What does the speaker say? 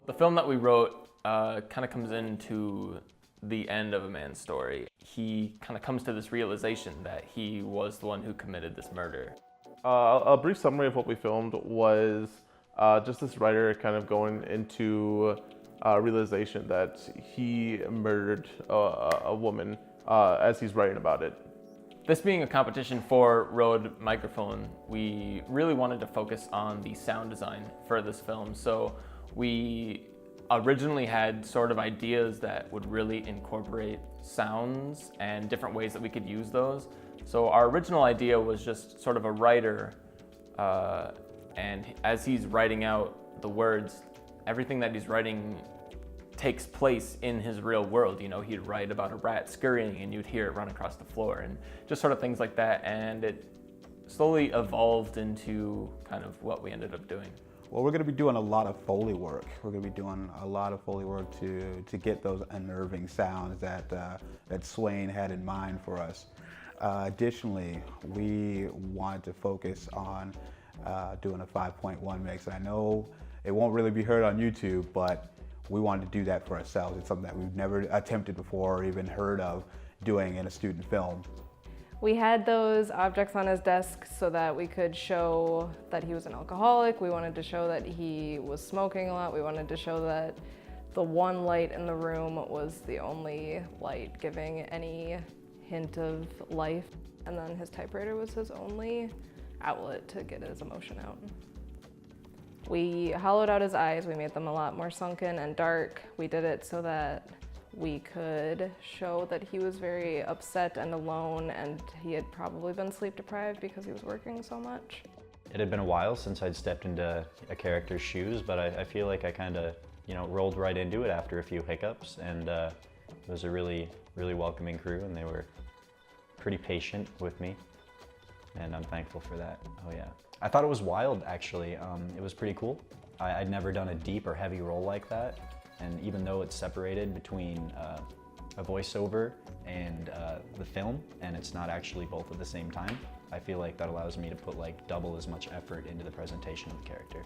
The film that we wrote kind of comes into the end of a man's story. He kind of comes to this realization that he was the one who committed this murder. A brief summary of what we filmed was just this writer kind of going into realization that he murdered a woman as he's writing about it. This being a competition for Rode microphone, we really wanted to focus on the sound design for this film. So we originally had sort of ideas that would really incorporate sounds and different ways that we could use those. So our original idea was just sort of a writer, and as he's writing out the words, everything that he's writing takes place in his real world. You know, he'd write about a rat scurrying and you'd hear it run across the floor and just sort of things like that. And it slowly evolved into kind of what we ended up doing. Well, we're going to be doing a lot of Foley work. We're going to be doing a lot of Foley work to get those unnerving sounds that, that Swain had in mind for us. Additionally, we wanted to focus on doing a 5.1 mix. I know it won't really be heard on YouTube, but we wanted to do that for ourselves. It's something that we've never attempted before or even heard of doing in a student film. We had those objects on his desk so that we could show that he was an alcoholic. We wanted to show that he was smoking a lot. We wanted to show that the one light in the room was the only light giving any hint of life. And then his typewriter was his only outlet to get his emotion out. We hollowed out his eyes. We made them a lot more sunken and dark. We did it so that we could show that he was very upset and alone, and he had probably been sleep deprived because he was working so much. It had been a while since I'd stepped into a character's shoes, but I feel like I kind of, rolled right into it after a few hiccups, and it was a really, really welcoming crew, and they were pretty patient with me, and I'm thankful for that. Oh yeah. I thought it was wild, actually. It was pretty cool. I'd never done a deep or heavy role like that. And even though it's separated between a voiceover and the film, and it's not actually both at the same time, I feel like that allows me to put like double as much effort into the presentation of the character.